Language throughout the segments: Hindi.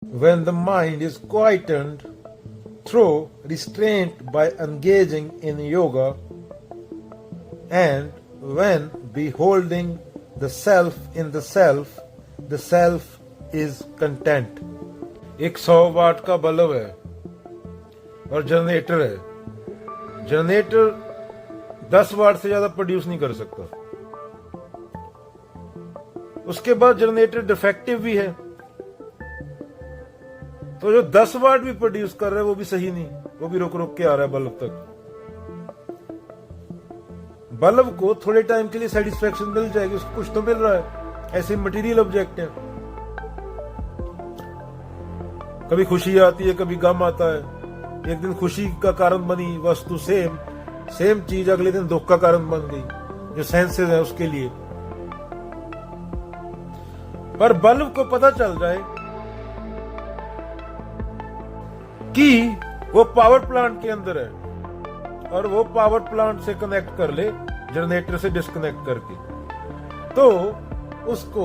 When the mind is quietened through restraint by engaging in yoga, and when beholding the self in the self is content. एक 100 वाट का बल्ब है और जनरेटर है। जनरेटर 10 वाट से ज्यादा प्रोड्यूस नहीं कर सकता। उसके बाद जनरेटर डिफेक्टिव भी है, तो जो 10 वाट भी प्रोड्यूस कर रहा है वो भी सही नहीं, वो भी रुक रुक के आ रहा है बल्ब तक। बल्ब को थोड़े टाइम के लिए सेटिस्फेक्शन मिल जाएगी, उसको कुछ तो मिल रहा है। ऐसे मटेरियल ऑब्जेक्ट है, कभी खुशी आती है कभी गम आता है। एक दिन खुशी का कारण बनी वस्तु सेम चीज अगले दिन दुख का कारण बन गई, जो सेंसेस है उसके लिए। पर बल्ब को पता चल जाए कि वो पावर प्लांट के अंदर है और वो पावर प्लांट से कनेक्ट कर ले जनरेटर से डिस्कनेक्ट करके, तो उसको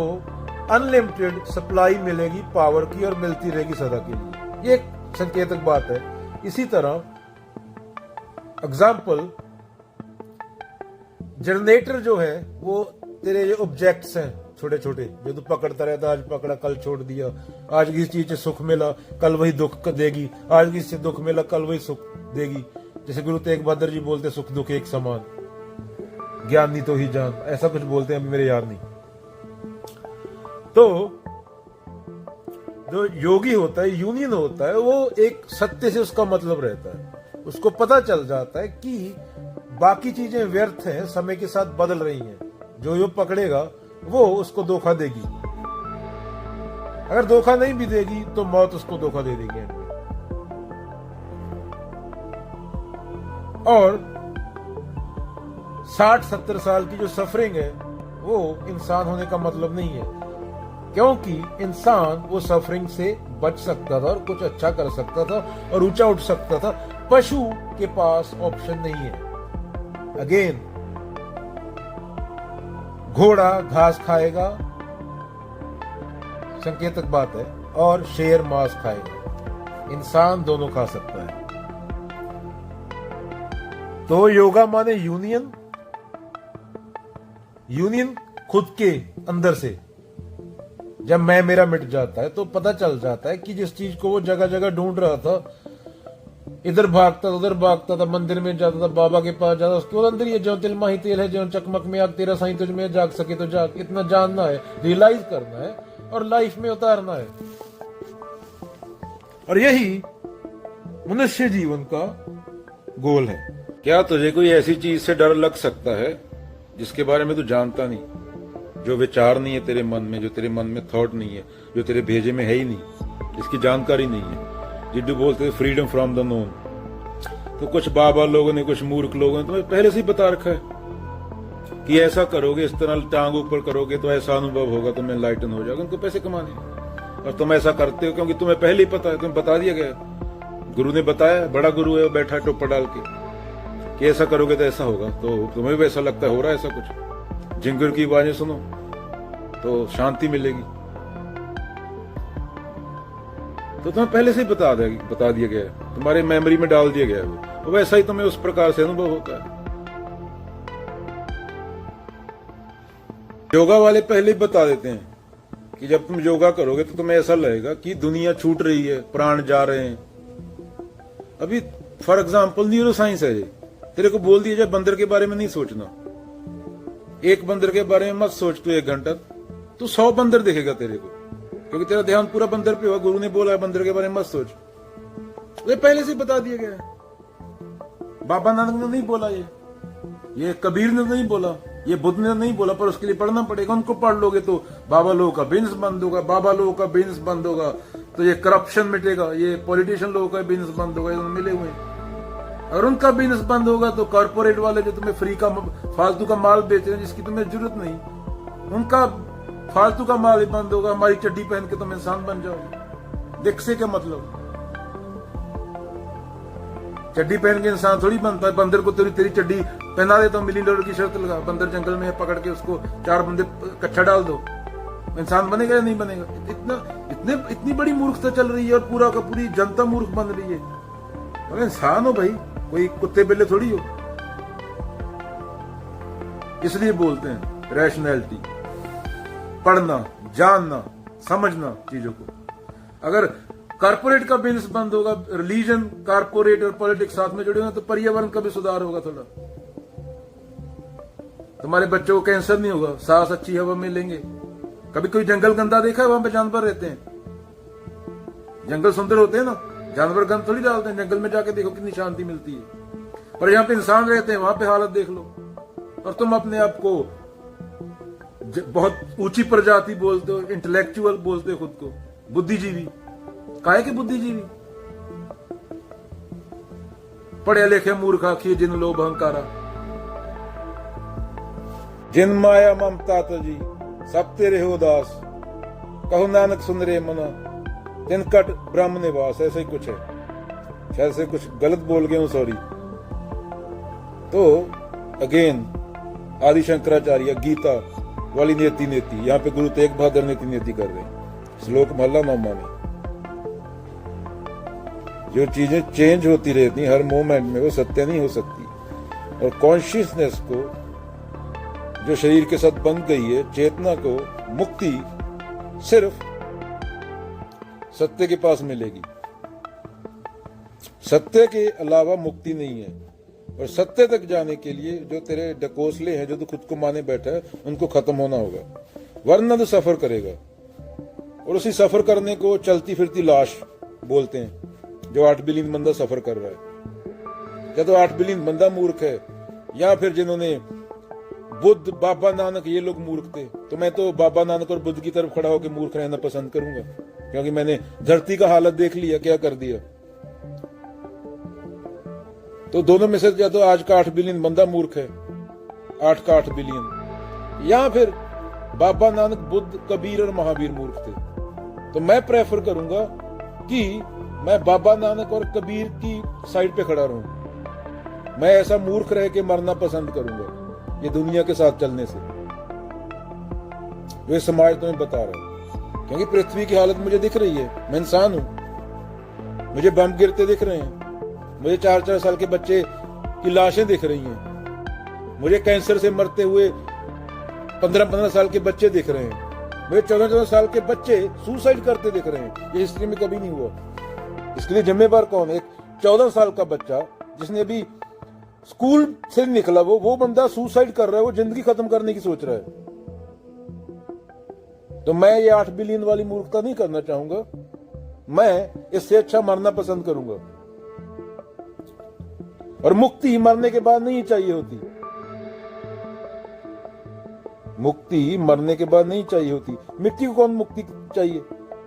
अनलिमिटेड सप्लाई मिलेगी पावर की और मिलती रहेगी सदा के लिए। ये एक संकेतक बात है। इसी तरह एग्जाम्पल, जनरेटर जो है वो तेरे जो ऑब्जेक्ट्स हैं छोटे छोटे, जो तू पकड़ता रहता, आज पकड़ा कल छोड़ दिया, आज किसी चीज से सुख मिला कल वही दुख देगी, आज किसी से दुख मिला कल वही सुख देगी। जैसे गुरु तेग बहादुर जी बोलते, सुख दुख एक समान, ज्ञानी तो ही जान, ऐसा कुछ बोलते हैं, मेरे याद नहीं। तो जो योगी होता है, यूनियन होता है, वो एक सत्य से उसका मतलब रहता है। उसको पता चल जाता है कि बाकी चीजें व्यर्थ हैं, समय के साथ बदल रही हैं। जो पकड़ेगा वो उसको धोखा देगी, अगर धोखा नहीं भी देगी तो मौत उसको धोखा दे देगी। और 60-70 साल की जो सफरिंग है वो इंसान होने का मतलब नहीं है, क्योंकि इंसान वो सफरिंग से बच सकता था और कुछ अच्छा कर सकता था और ऊंचा उठ सकता था। पशु के पास ऑप्शन नहीं है। अगेन, घोड़ा घास खाएगा, संकेतक बात है, और शेर मांस खाएगा। इंसान दोनों खा सकता है। तो योगा माने यूनियन खुद के अंदर से। जब मैं मेरा मिट जाता है तो पता चल जाता है कि जिस चीज को वो जगह जगह ढूंढ रहा था, इधर भागता था उधर भागता था, मंदिर में जाता था, बाबा के पास जाता, उसके बाद अंदर ये जो तिल माही तेल है, जो चकमक में आग, तेरा साईं तुझ में जाग सके तो जाग। इतना जानना है, रियलाइज करना है और लाइफ में उतारना है। और यही मनुष्य जीवन का गोल है। क्या तुझे कोई ऐसी चीज से डर लग सकता है जिसके बारे में तू जानता नहीं, जो विचार नहीं है तेरे मन में, जो तेरे मन में थॉट नहीं है, जो तेरे भेजे में है ही नहीं, जिसकी जानकारी नहीं है? जिड्डू बोलते फ्रीडम फ्रॉम द नोन। तो कुछ बाबा लोगों ने, कुछ मूर्ख लोगों ने तुम्हें पहले से ही बता रखा है कि ऐसा करोगे, इस तरह टांग ऊपर करोगे तो ऐसा अनुभव होगा, तुम्हें एनलाइटन हो जाएगा। उनको पैसे कमाने, और तुम ऐसा करते हो क्योंकि तुम्हें पहले ही पता है, तुम्हें बता दिया गया, गुरु ने बताया, बड़ा गुरु है, बैठा टोपा डाल के कि ऐसा करोगे तो ऐसा होगा। तो तुम्हें भी ऐसा लगता है हो रहा है ऐसा कुछ। जिंगर की आवाजें सुनो तो शांति मिलेगी। तो तुम्हें पहले से ही बता दिया गया है, तुम्हारे मेमोरी में डाल दिया गया है वो वैसा ही तुम्हें उस प्रकार से अनुभव होता है। योगा वाले पहले ही बता देते हैं कि जब तुम योगा करोगे तो तुम्हें ऐसा लगेगा कि दुनिया छूट रही है, प्राण जा रहे हैं। अभी फॉर एग्जाम्पल न्यूरो साइंस है, तेरे को बोल दिया जाए बंदर के बारे में नहीं सोचना, एक बंदर के बारे में मत सोच तू 1 घंटा, तू 100 बंदर देखेगा तेरे को, क्योंकि तेरा ध्यान पूरा बंदर पे होगा। गुरु ने बोला है बंदर के बारे में मत सोच, ये पहले से बता दिया गया है। बाबा नानक ने नहीं बोला, ये कबीर ने नहीं बोला, ये बुद्ध ने नहीं बोला, पर उसके लिए पढ़ना पड़ेगा। उनको पढ़ लोगे तो बाबा लोगों का बिजनेस बंद होगा, बाबा लोगों का बिजनेस बंद होगा तो ये करप्शन मिटेगा, ये पॉलिटिशियन लोगों का बिजनेस बंद होगा, ये मिले हुए हैं। और उनका बिजनेस बंद होगा तो कॉर्पोरेट वाले जो तुम्हें फ्री का फालतू का माल बेच रहे हैं जिसकी तुम्हें जरूरत नहीं, उनका फालतू का माल ही बंद होगा। हमारी चड्डी पहन के तुम इंसान बन जाओगे, देख से क्या मतलब? चड्डी पहन के इंसान थोड़ी बनता है। बंदर को तेरी चड्डी पहना दे तो $1 मिलियन की शर्त लगा, बंदर जंगल में पकड़ के उसको 4 बंदे कच्चा डाल दो, इंसान बनेगा या नहीं बनेगा? इतना इतनी बड़ी मूर्खता चल रही है और पूरा का पूरी जनता मूर्ख बन रही है। तो इंसान हो भाई, कोई कुत्ते बिल्ले थोड़ी हो। इसलिए बोलते हैं रैशनैलिटी, पढ़ना, जानना, समझना चीजों को। अगर कारपोरेट का बिजनेस बंद होगा, रिलीजन, कारपोरेट और पॉलिटिक्स साथ में जुड़े होंगे, तो पर्यावरण का भी सुधार होगा थोड़ा। तुम्हारे बच्चों को कैंसर नहीं होगा, सांस अच्छी हवा में लेंगे। कभी कोई जंगल गंदा देखा है? वहां पे जानवर रहते हैं, जंगल सुंदर होते हैं ना, जानवर गंद थोड़ी डालते हैं। जंगल में जाके देखो कितनी शांति मिलती है। पर यहाँ पे इंसान रहते हैं, वहां पे हालत देख लो। और तुम अपने आप को बहुत ऊंची प्रजाति बोलते हो, इंटेलेक्चुअल बोलते हो खुद को, बुद्धिजीवी। काहे के बुद्धिजीवी? पढ़े लिखे मूर्ख आखिए जिन लोभ अहंकारा, जिन माया ममता तजी, सब तेरे हो दास, कहो नानक सुन रे मना, तिन कट ब्रह्म निवास। ऐसा ही कुछ है, शायद से कुछ गलत बोल गया हूं, सॉरी। तो अगेन आदि शंकराचार्य गीता वाली नेति नेति, यहाँ पे गुरु तेग बहादुर नेति नेति कर रहे हैं। श्लोक महला नौमा में जो चीजें चेंज होती रहती हर मोमेंट में, वो सत्य नहीं हो सकती। और कॉन्शियसनेस को जो शरीर के साथ बंध गई है, चेतना को मुक्ति सिर्फ सत्य के पास मिलेगी। सत्य के अलावा मुक्ति नहीं है। और सत्य तक जाने के लिए जो तेरे डकोसले हैं, जो तू खुद को माने बैठा है, उनको खत्म होना होगा, वरना तो सफर करेगा। और उसी सफर करने को चलती फिरती लाश बोलते हैं, जो 8 बिलियन बंदा सफर कर रहा है। या तो 8 बिलियन बंदा मूर्ख है, या फिर जिन्होंने बुद्ध, बाबा नानक, ये लोग मूर्ख थे। तो मैं तो बाबा नानक और बुद्ध की तरफ खड़ा होकर मूर्ख रहना पसंद करूंगा, क्योंकि मैंने धरती का हालत देख लिया, क्या कर दिया। तो दोनों में से या तो आज का 8 बिलियन बंदा मूर्ख है, 8 का 8 बिलियन, या फिर बाबा नानक, बुद्ध, कबीर और महावीर मूर्ख थे। तो मैं प्रेफर करूंगा कि मैं बाबा नानक और कबीर की साइड पे खड़ा रहूं। मैं ऐसा मूर्ख रह के मरना पसंद करूंगा ये दुनिया के साथ चलने से। वे समाज तुम्हें बता रहा है, क्योंकि पृथ्वी की हालत मुझे दिख रही है। मैं इंसान हूं, मुझे बम गिरते दिख रहे हैं, मुझे 4-4 साल के बच्चे की लाशें दिख रही हैं, मुझे कैंसर से मरते हुए 15-15 साल के बच्चे दिख रहे हैं, मुझे 14-14 साल के बच्चे सुसाइड करते दिख रहे हैं। ये हिस्ट्री में कभी नहीं हुआ। इसके लिए जिम्मेवार कौन है? 14 साल का बच्चा जिसने अभी स्कूल से निकला, वो बंदा सुसाइड कर रहा है, वो जिंदगी खत्म करने की सोच रहा है। तो मैं ये 8 बिलियन वाली मूर्खता नहीं करना चाहूंगा। मैं इससे अच्छा मरना पसंद करूंगा। और मुक्ति मरने के बाद नहीं चाहिए होती, मुक्ति मरने के बाद नहीं चाहिए होती। मिट्टी को कौन मुक्ति चाहिए?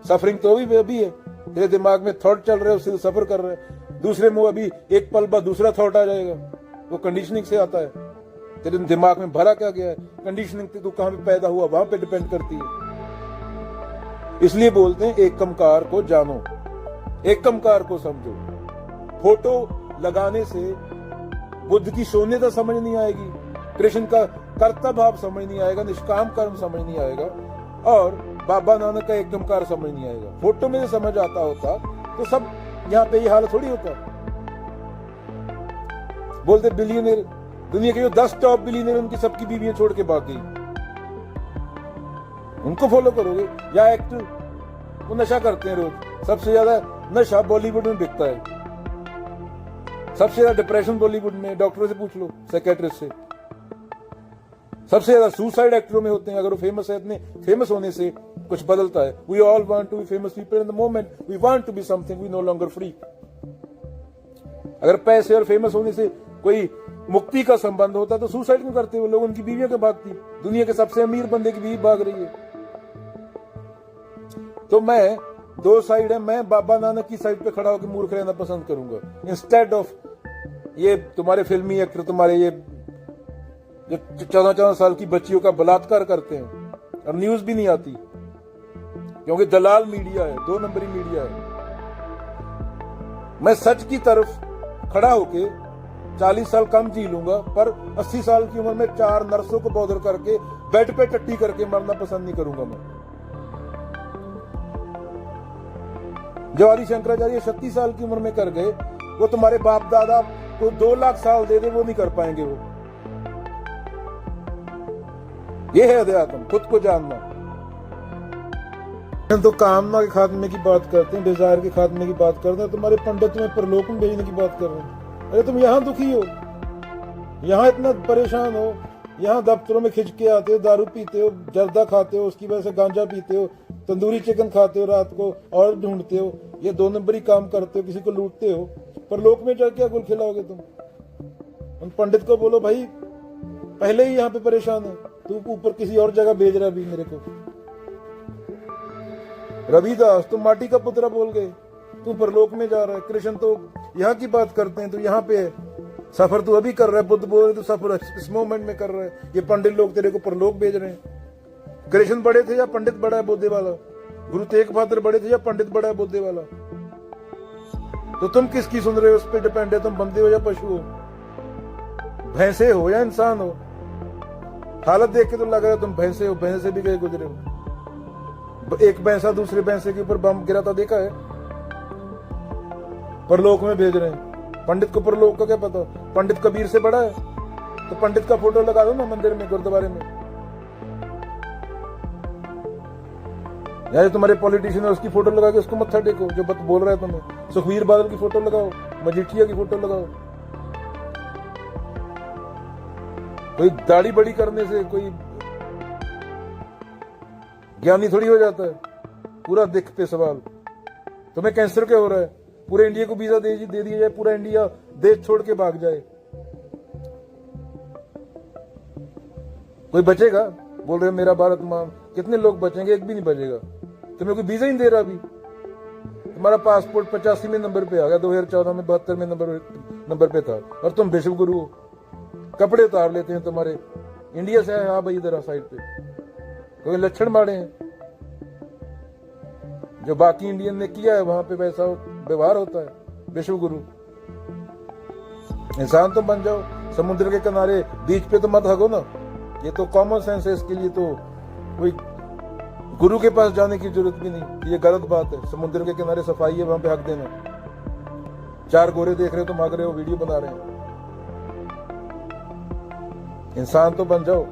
सफरिंग तो अभी है, तेरे दिमाग में थॉट चल रहे हैं, उससे सफर कर रहे हैं। दूसरे मुंह अभी एक पल बाद दूसरा थॉट आ जाएगा, वो कंडीशनिंग से आता है। तेरे दिमाग में भरा क्या गया है? कंडीशनिंग तू कहां पे पैदा हुआ वहां पे डिपेंड करती है। इसलिए बोलते हैं एकमकार को जानो, एकमकार को समझो। फोटो लगाने से बुद्ध की शून्यता समझ नहीं आएगी, कृष्ण का कर्ता भाव समझ नहीं आएगा, निष्काम कर्म समझ नहीं आएगा, और बाबा नानक का एकमकार समझ नहीं आएगा। फोटो में समझ आता होता तो सब यहाँ पे ये हालत थोड़ी होता। बोलते बिलियनर, दुनिया के जो 10 टॉप बिलियनर, उनकी सबकी बीवियां छोड़ के भाग गई। उनको फॉलो करोगे? या एक्टर, वो नशा करते हैं रोज। सबसे ज्यादा नशा बॉलीवुड में बिकता है, सबसे ज्यादा डिप्रेशन बॉलीवुड में, डॉक्टरों से पूछ लो, साइकेट्रिस्ट से। सबसे ज्यादा सुसाइड एक्टरों में होते हैं। अगर वो फेमस है, इतने फेमस होने से कुछ बदलता है। We all want to be famous people in the moment we want to be something we no longer free. अगर पैसे और फेमस होने से कोई मुक्ति का संबंध होता तो सुसाइड क्यों करते वो लोग? उनकी बीवियों के भागती। दुनिया के सबसे अमीर बंदे की बीवी भाग रही है। तो मैं, 2 साइड है, मैं बाबा नानक की साइड पे खड़ा होकर मूर्ख रहना पसंद करूंगा, इंस्टेड ऑफ ये तुम्हारे फिल्मी एक्टर, तुम्हारे ये जो 14-14 साल की बच्चियों का बलात्कार करते हैं और न्यूज भी नहीं आती, क्योंकि दलाल मीडिया है, 2 नंबरी मीडिया है। मैं सच की तरफ खड़ा होके 40 साल कम जी लूंगा, पर 80 साल की उम्र में 4 नर्सों को बॉदर करके बेड पे टट्टी करके मरना पसंद नहीं करूंगा मैं। जो आदि शंकराचार्य 36 साल की उम्र में कर गए, वो तुम्हारे बाप दादा को 2 लाख साल दे दे वो नहीं कर पाएंगे। वो ये है अध्यात्म, खुद को जानना। तो कामना के खात्मे की बात करते हैं, डिजायर के खात्मे की बात करते हैं, तुम्हारे पंडित तुम्हें परलोक में भेजने की बात कर रहे हैं। अरे तुम यहाँ दुखी हो, यहाँ इतना परेशान हो, यहाँ दफ्तरों में खिंच के आते हो, दारू पीते हो, जर्दा खाते हो, उसकी वजह से गांजा पीते हो, तंदूरी चिकन खाते हो, रात को और ढूंढते हो, ये 2 नंबरी काम करते हो, किसी को लूटते हो, पर लोक में जाके क्या गुल खिलाओगे तुम? उन पंडित को बोलो भाई पहले ही यहाँ पे परेशान है, तू ऊपर किसी और जगह भेज रहा भी मेरे को। रविदास तुम माटी का पुतरा बोल गए, तू परलोक में जा रहा है। कृष्ण तो यहाँ की बात करते हैं, तो यहाँ पे है। सफर तू अभी कर रहा है, बुद्ध बोल रहे तो सफर इस मोमेंट में कर रहा है। ये पंडित लोग तेरे को परलोक भेज रहे हैं। कृष्ण बड़े थे या पंडित बड़ा है बोधे वाला? गुरु तेग बहादुर बड़े थे या पंडित बड़ा है बोधे वाला? तो तुम किसकी सुन रहे हो? उस पर डिपेंड है तुम बंदे हो या पशु हो, भैंसे हो या इंसान हो। हालत देख के तो लग रहा है तुम भैंसे हो, भैंसे से भी गए गुजरे हो। एक भैंसा दूसरे भैंसे के ऊपर बम गिराता देखा है? परलोक में भेज रहे हैं। पंडित को परलोक का क्या पता? पंडित कबीर से बड़ा है, तो पंडित का फोटो लगा दो ना मंदिर में, गुरुद्वारे में। यार तुम्हारे पॉलिटिशियन है, उसकी फोटो लगा के उसको मत्था टेको जो बोल रहा है तुम्हें। सुखबीर बादल की फोटो लगाओ, मजीठिया की फोटो लगाओ। कोई दाढ़ी बड़ी करने से कोई ज्ञानी थोड़ी हो जाता है। पूरा दिख पे सवाल। तुम्हें कैंसर क्या हो रहा है? पूरे इंडिया को वीजा दे दिया जाए, पूरा इंडिया देश छोड़ के भाग जाए, कोई बचेगा? बोल रहे मेरा भारत मां, कितने लोग बचेंगे? एक भी नहीं बचेगा। तुम्हें कोई वीजा ही नहीं दे रहा। अभी तुम्हारा पासपोर्ट 85वें नंबर पे आ गया, 2014 में 72वें नंबर पे था, और तुम विश्व गुरु हो। कपड़े उतार लेते हैं तुम्हारे। इंडिया से आए, हाँ भाई इधर साइड पे। कोई लक्षण मारे हैं? जो बाकी इंडियन ने किया है वहां पे वैसा व्यवहार होता है। विश्व गुरु इंसान तो बन जाओ। समुद्र के किनारे बीच पे तो मत हगो ना। ये तो कॉमन सेंस है, इसके लिए तो कोई गुरु के पास जाने की जरूरत भी नहीं। ये गलत बात है। समुद्र के किनारे सफाई है, वहां पे हक देना। 4 गोरे देख रहे हो, तुम हग रहे हो, वीडियो बना रहे हो। इंसान तो बन जाओ।